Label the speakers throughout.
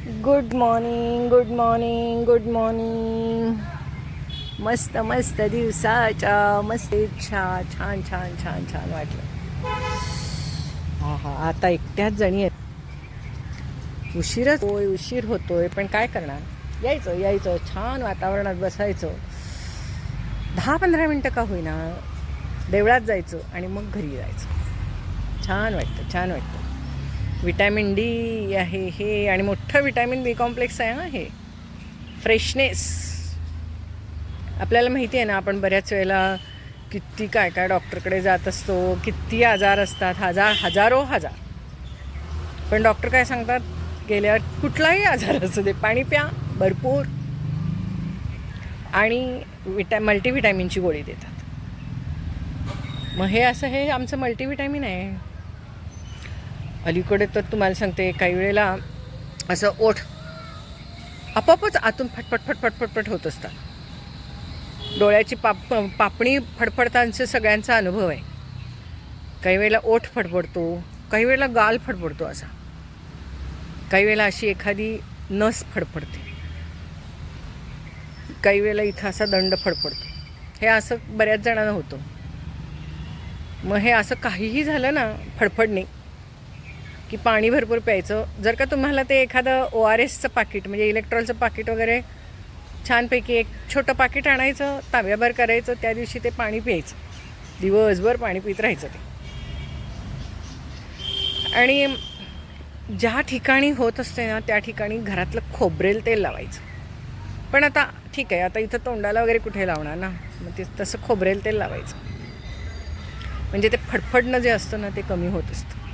Speaker 1: Good morning, good morning, good morning. मस्त मस्त दिवसाच्या मस्त इच्छा. छान छान छान छान वाटलं. हा हा, आता एकट्याच जणी आहेत. उशीरच होय, उशीर होतोय, पण काय करणार. यायचं यायचं छान वातावरणात बसायचं. 10-15 मिनटं का होईना देवळात जायचं आणि मग घरी जायचं. छान वाटतं, छान वाटतं. विटॅमिन डी आहे हे, आणि मोठं विटॅमिन बी कॉम्प्लेक्स आहे ना हे. फ्रेशनेस. आपल्याला माहिती आहे ना, आपण बऱ्याच वेळेला किती काय काय डॉक्टरकडे जात असतो. किती आजार असतात, हजारो. पण डॉक्टर काय सांगतात, गेल्यावर कुठलाही आजार असू दे पाणी प्या भरपूर आणि मल्टीव्हिटॅमिनची गोळी देतात. मग हे असं हे आमचं मल्टीव्हिटॅमिन आहे. अलीकडे तर तुम्हाला सांगते, काही वेळेला असं ओठ आपोआपच आतून फटफट होत असतात. डोळ्याची पापणी फडफडतांचा सगळ्यांचा अनुभव आहे. काही वेळेला ओठ फडफडतो, काही वेळेला गाल फडफडतो असा, काही वेळेला अशी एखादी नस फडफडते, काही वेळेला इथं असा दंड फडफडतो. हे असं बऱ्याच जणांना होतं. मग हे असं काहीही झालं ना, फडफडणे, की पाणी भरपूर प्यायचं. जर का तुम्हाला ते एखादं ORSचं पाकिट म्हणजे इलेक्ट्रॉलचं पाकिट वगैरे छानपैकी एक छोटं पाकिट आणायचं, तांब्याभर करायचं, त्या दिवशी ते पाणी प्यायचं. दिवसभर पाणी पित राहायचं ते. आणि ज्या ठिकाणी होत असते ना त्या ठिकाणी घरातलं खोबरेल तेल लावायचं. पण आता ठीक आहे, आता इथं तोंडाला वगैरे कुठे लावणार ना, मग ते तसं खोबरेल तेल लावायचं. म्हणजे ते फडफडणं जे असतं ना ते कमी होत असतं.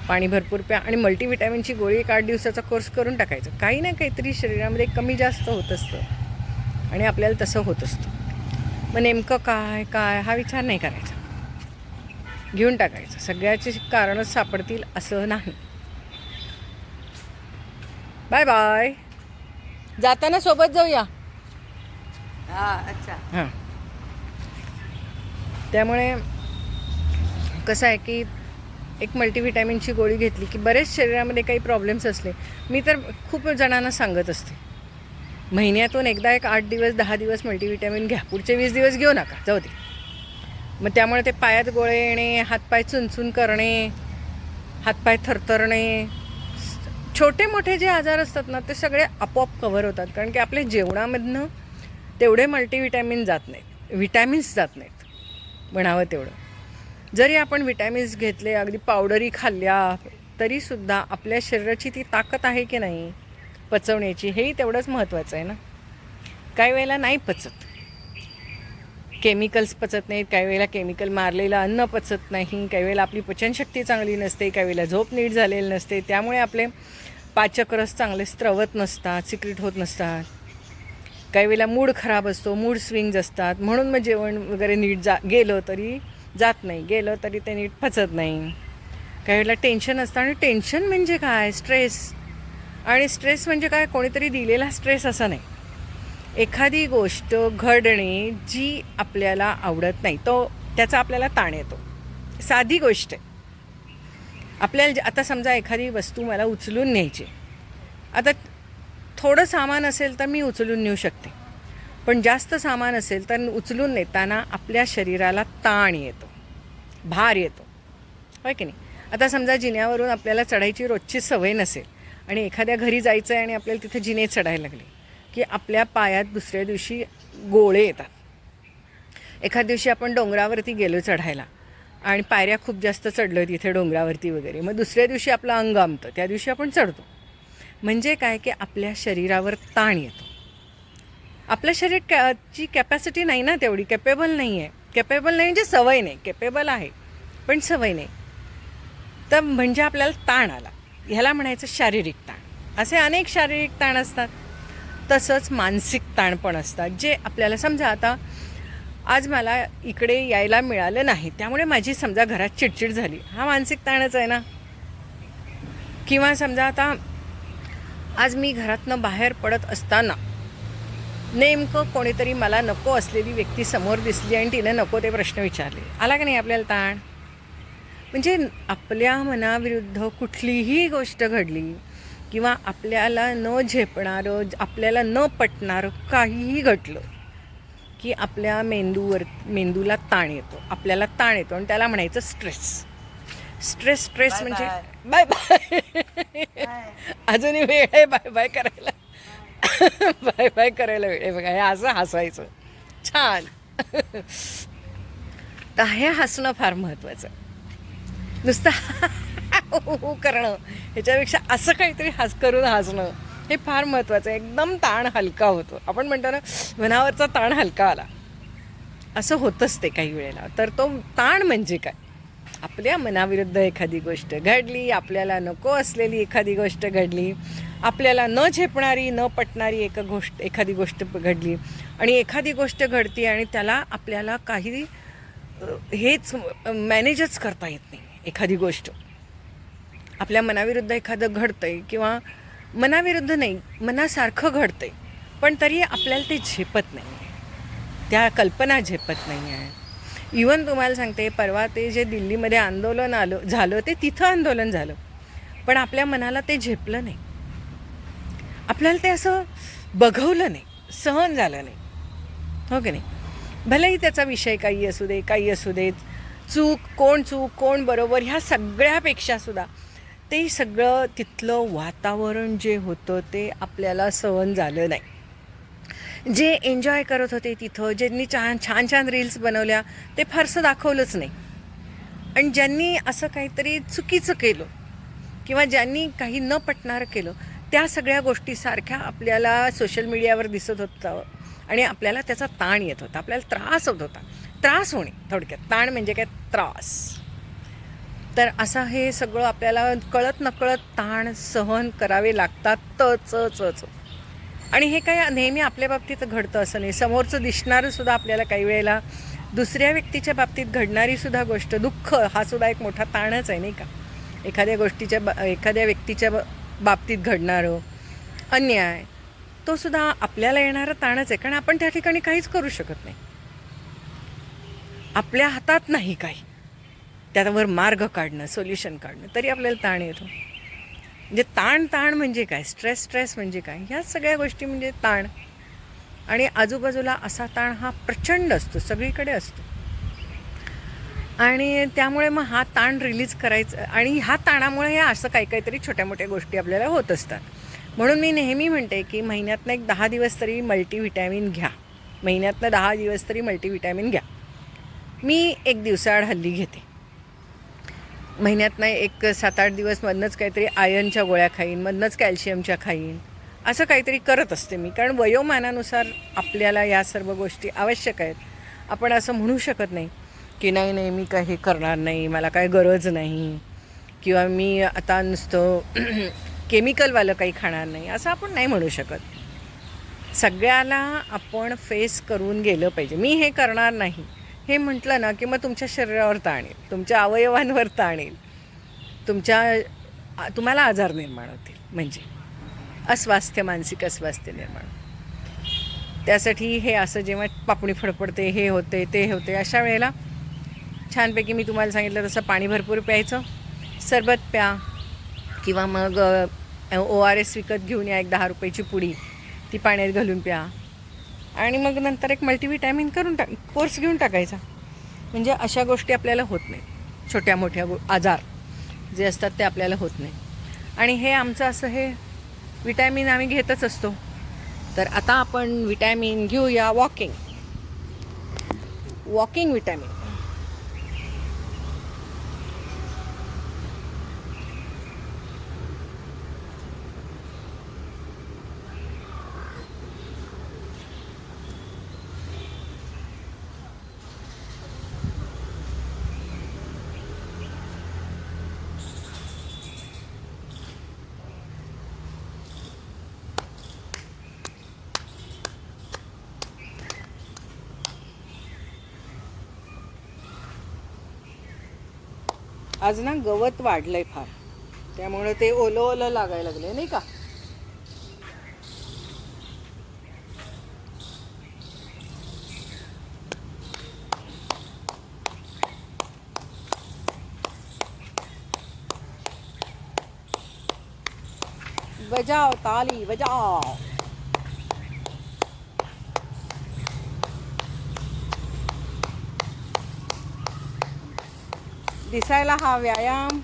Speaker 1: पाणी भरपूर प्या आणि मल्टीव्हिटॅमिनची गोळी 8 दिवसाचा कोर्स करून टाकायचं. काही ना काहीतरी शरीरामध्ये कमी जास्त होत असतं आणि आपल्याला तसं होत असतं. मग नेमकं काय काय हा विचार नाही करायचा, घेऊन टाकायचं. सगळ्याची कारणं सापडतील असं नाही. Bye bye. जाताना सोबत जाऊया.
Speaker 2: अच्छा.
Speaker 1: हां. त्यामुळे कसं आहे की एक मल्टीव्हिटॅमिनची गोळी घेतली की बरेच शरीरामध्ये काही प्रॉब्लेम्स असले, मी तर खूप जणांना सांगत असते, महिन्यातून एकदा एक 8 दिवस 10 दिवस मल्टीव्हिटॅमिन घ्या. पुढचे 20 दिवस घेऊ नका, जाऊ दे. मग त्यामुळे ते पायात गोळे येणे, हातपाय चुनचुन करणे, हातपाय थरथरणे, छोटे मोठे जे आजार असतात ना ते सगळे आपोआप कव्हर होतात. कारण की आपल्या जेवणामधनं तेवढे मल्टीव्हिटॅमिन जात नाहीत, विटॅमिन्स जात नाहीत म्हणावं तेवढं. जरी आपण विटॅमिन्स घेतले, अगदी पावडरी खाल्ल्या, तरीसुद्धा आपल्या शरीराची ती ताकद आहे की नाही पचवण्याची, हेही तेवढंच महत्त्वाचं आहे ना. काही वेळेला नाही पचत, केमिकल्स पचत नाहीत, काही वेळेला केमिकल मारलेलं अन्न पचत नाही, काही वेळेला आपली पचनशक्ती चांगली नसते, काही वेळेला झोप नीट झालेली नसते, त्यामुळे आपले पाचक रस चांगले स्त्रवत नसतात, सिक्रेट होत नसतात. काही वेळेला मूड खराब असतो, मूड स्विंग्ज असतात, म्हणून मग जेवण वगैरे नीट गेलं तरी जात नाही, गेलं तरी ते नीट पचत नाही. काही वेळेला टेन्शन असतं, आणि टेन्शन म्हणजे काय, स्ट्रेस. आणि स्ट्रेस म्हणजे काय, कोणीतरी दिलेला स्ट्रेस असा नाही. एखादी गोष्ट घडणे जी आपल्याला आवडत नाही, त्याचा आपल्याला ताण येतो. साधी गोष्ट आहे. आपल्याला आता समजा एखादी वस्तू मला उचलून न्यायची. आता थोडं सामान असेल तर मी उचलून नेऊ शकते, पण जास्त सामान असेल तर उचलून नेताना आपल्या शरीराला ताण येतो, भार येतो, होय की नाही. आता समजा जिन्यावरून आपल्याला चढायची रोजची सवय नसेल आणि एखाद्या घरी जायचं आहे आणि आपल्याला तिथे जिने चढायला लागले की आपल्या पायात दुसऱ्या दिवशी गोळे येतात. एखाद्या दिवशी आपण डोंगरावरती गेलो चढायला आणि पायऱ्या खूप जास्त चढलो तिथे डोंगरावरती वगैरे, मग दुसऱ्या दिवशी आपलं अंग आमतं, त्या दिवशी आपण चढतो. म्हणजे काय की आपल्या शरीरावर ताण येतो. आपलं शरीर ची कॅपॅसिटी नाही ना तेवढी, केपेबल नाही आहे. केपेबल नाही म्हणजे सवय नाही, केपेबल आहे पण सवय नाही. तर म्हणजे आपल्याला ताण आला, ह्याला म्हणायचं शारीरिक ताण. असे अनेक शारीरिक ताण असतात. तसंच मानसिक ताण पण असतात, जे आपल्याला समजा आता आज मला इकडे यायला मिळालं नाही, त्यामुळे माझी समजा घरात चिडचिड झाली, हा मानसिक ताणच आहे ना. किंवा समजा आता आज मी घरातनं बाहेर पडत असताना नेमकं कोणीतरी मला नको असलेली व्यक्ती समोर दिसली आणि तिने नको ते प्रश्न विचारले, आला की नाही आपल्याला ताण. म्हणजे आपल्या मनाविरुद्ध कुठलीही गोष्ट घडली किंवा आपल्याला न झेपणारं, आपल्याला न पटणारं काहीही घडलं की आपल्या मेंदूला ताण येतो, आपल्याला ताण येतो आणि त्याला म्हणायचं स्ट्रेस. स्ट्रेस म्हणजे बाय बाय. अजूनही वेळ आहे बाय बाय करायला. बाय बाय करायला वेळ आहे बघा. हे असं हसायचं छान. तर हे हसणं फार महत्त्वाचं. नुसतं करणं ह्याच्यापेक्षा असं काहीतरी करून हसणं हे फार महत्त्वाचं आहे. एकदम ताण हलका होतो. आपण म्हणतो ना, मनावरचा ताण हलका आला, असं होतंच ते काही वेळेला. तर तो ताण म्हणजे काय? आपल्या मनाविरुद्ध एखादी गोष्ट घडली, आपल्याला नको असलेली एखादी गोष्ट घडली, आपल्याला न झेपणारी न पटणारी एखादी गोष्ट घडली आणि एखादी गोष्ट घडते आणि त्याला आपल्याला काही हेच मॅनेजच करता येत नाही. एखादी गोष्ट आपल्या मनाविरुद्ध एखादं घडतंय किंवा मनाविरुद्ध नाही, मनासारखं घडतंय, पण तरी आपल्याला ते झेपत नाही, त्या कल्पना झेपत नाही आहे. इवन तुम्हाला सांगते, परवा ते जे दिल्लीमध्ये आंदोलन झालं ते तिथं आंदोलन झालं, पण आपल्या मनाला ते झेपलं नाही, आपल्याला ते असं बघवलं नाही, सहन झालं नाही, हो की नाही. भलेही त्याचा विषय काही असू दे, चूक कोण बरोबर ह्या सगळ्यापेक्षा सुद्धा ते सगळं तिथलं वातावरण जे होतं ते आपल्याला सहन झालं नाही. जे एन्जॉय करत होते तिथं, ज्यांनी छान रील्स बनवल्या ते फारसं दाखवलंच नाही. आणि ज्यांनी असं काहीतरी चुकीचं केलं किंवा ज्यांनी काही न पटणारं केलं, त्या सगळ्या गोष्टी सारख्या आपल्याला सोशल मीडियावर दिसत होतं आणि आपल्याला त्याचा ताण येत होता, आपल्याला त्रास होत होता. त्रास होणे थोडक्यात, ताण म्हणजे काय, त्रास. तर असं हे सगळं आपल्याला कळत नकळत ताण सहन करावे लागतात. आणि हे काय नेहमी आपल्या बाबतीत घडतं असं नाही. समोरचं दिसणारं सुद्धा आपल्याला काही वेळेला दुसऱ्या व्यक्तीच्या बाबतीत घडणारी सुद्धा गोष्ट, दुःख हा सुद्धा एक मोठा ताणच आहे, नाही का. एखाद्या व्यक्तीच्या बाबतीत घडणारं अन्याय, तो सुद्धा आपल्याला येणारा ताणच आहे, कारण आपण त्या ठिकाणी काहीच करू शकत नाही, आपल्या हातात नाही काही. त्यावर मार्ग काढणं, सोल्युशन काढणं, तरी आपल्याला ताण येतो. म्हणजे ताण म्हणजे काय, स्ट्रेस म्हणजे काय, ह्या सगळ्या गोष्टी म्हणजे ताण. आणि आजूबाजूला असा ताण हा प्रचंड असतो, सगळीकडे असतो. आणि त्यामुळे मग हा ताण रिलीज करायचं, आणि ह्या ताणामुळे हे असं काहीतरी छोट्या मोठ्या गोष्टी आपल्याला होत असतात. म्हणून मी नेहमी म्हणते की महिन्यातनं एक 10 दिवस तरी मल्टीव्हिटॅमिन घ्या. महिन्यातनं 10 दिवस तरी मल्टीव्हिटॅमिन घ्या. मी एक दिवसाआड हल्ली घेते. महिन्यातनं एक 7-8 दिवस मधनंच काहीतरी आयर्नच्या गोळ्या खाईन, मधनंच कॅल्शियमच्या खाईन, असं काहीतरी करत असते मी. कारण वयोमानानुसार आपल्याला या सर्व गोष्टी आवश्यक आहेत. आपण असं म्हणू शकत नाही की नाही मी काही हे करणार नाही, मला काय गरज नाही, किंवा मी आता नुसतं केमिकलवालं काही खाणार नाही, असं आपण नाही म्हणू शकत. सगळ्याला आपण फेस करून गेलं पाहिजे. मी हे करणार नाही हे म्हटलं ना की मग तुमच्या शरीरावर ताण येईल, तुमच्या अवयवांवर ताण येईल, तुम्हाला आजार निर्माण होतील, म्हणजे अस्वास्थ्य, मानसिक अस्वास्थ्य निर्माण. त्यासाठी हे असं जेव्हा पापणी फडफडते, हे होते ते होते, अशा वेळेला छानपैकी मी तुम्हाला सांगितलं तसं पाणी भरपूर प्यायचं, सरबत प्या, किंवा मग ORS विकत घेऊन या, एक 10 रुपयाची पुडी, ती पाण्यात घालून प्या, आणि मग नंतर एक मल्टीव्हिटॅमिन कोर्स घेऊन टाकायचा. म्हणजे अशा गोष्टी आपल्याला होत नाहीत, छोट्या मोठ्या आजार जे असतात ते आपल्याला होत नाही. आणि हे आमचं असं हे विटॅमिन आम्ही घेतच असतो. तर आता आपण विटॅमिन घेऊया वॉकिंग विटॅमिन. आज ना गवत वाढलंय फार, त्यामुळे ते ओलं लागायला लागले, नाही का. बजाव ताली बजाव. दिसायला हा व्यायाम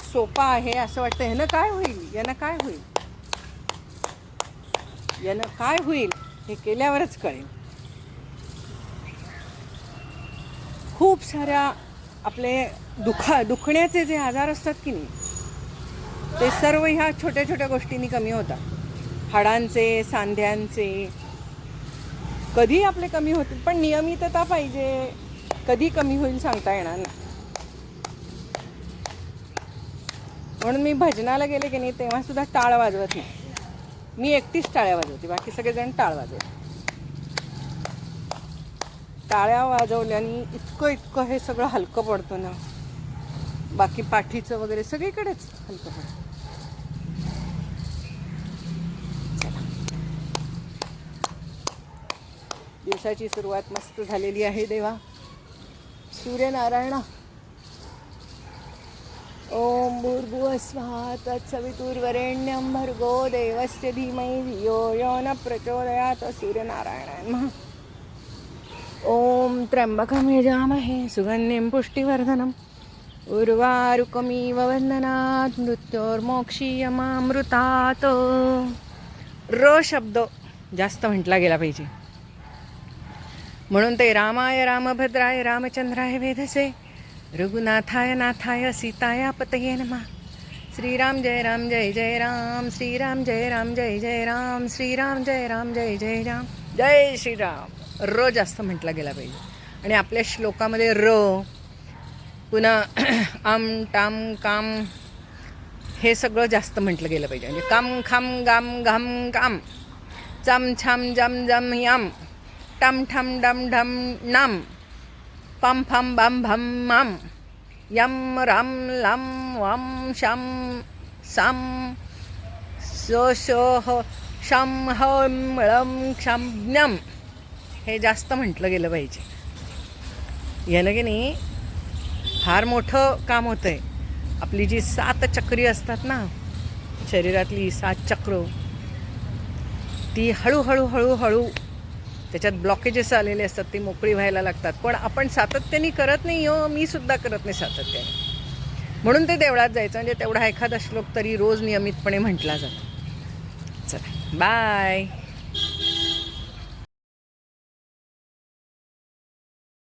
Speaker 1: सोपा आहे असं वाटतं. ह्यानं काय होईल, यानं काय होईल, यानं काय होईल हे केल्यावरच कळेल. खूप साऱ्या आपले दुखण्याचे जे आजार असतात की नाही, ते सर्व ह्या छोट्या छोट्या गोष्टींनी कमी होतात. हाडांचे, सांध्यांचे कधी आपले कमी होतील, पण नियमितता पाहिजे. कधी कमी होईल सांगता येणार नाही. म्हणून मी भजनाला गेले की नाही तेव्हा सुद्धा टाळ वाजवत नाही. मी एकटीच टाळ्या वाजवते, बाकी सगळेजण टाळ वाजवते. टाळ्या वाजवल्याने इतकं हे सगळं हलकं पडतं ना, बाकी पाठीचं वगैरे सगळीकडेच हलकं पडतं. दिवसाची सुरुवात मस्त झालेली आहे देवा. सूर्यनारायण. ओम भूर्भुवः स्वः तत्सवितुर्वरेण्यं भर्गो देवस्य धीमहि धियो यो न प्रचोदयात्. सूर्यनारायण नमः. ओम त्र्यंबकं यजामहे सुगन्धिं पुष्टिवर्धनम् उर्वारुकमिव वन्दनात् मृत्योर्मोक्षीयमामृतात्. र शब्द जास्त म्हटला गेला पाहिजे. म्हणून ते रामाय रामभद्राय रामचंद्राय वेधसे रघुनाथाय नाथाय सीताया पतये नमः. श्रीराम जय राम जय जय राम. श्रीराम जय राम जय जय राम. श्रीराम जय राम जय जय राम. जय श्रीराम. र जास्त म्हटला गेला पाहिजे. आणि आपल्या श्लोकामध्ये र, पुन्हा आम टाम काम हे सगळं जास्त म्हटलं गेलं पाहिजे. म्हणजे काम खाम गाम घाम काम चाम छाम जम जम याम टम ठम डम ढम नाम पम फम बम भम माम यम राम लाम वाम श्याम साम सो शो हो शम हम ळम क्षम ज्ञम हे जास्त म्हटलं गेलं पाहिजे. यानं की नाही फार मोठं काम होतं आहे. आपली जी 7 चक्री असतात ना, शरीरातली 7 चक्र, ती हळूहळू हळूहळू त्याच्यात ब्लॉकेजेस आलेले असतात, ती मोकळी व्हायला लागतात. पण आपण सातत्याने करत नाही हो. मी सुद्धा करत नाही सातत्याने. म्हणून ते देवळात जायचं, म्हणजे तेवढा एखादा श्लोक तरी रोज नियमितपणे म्हटला जातो. चला बाय.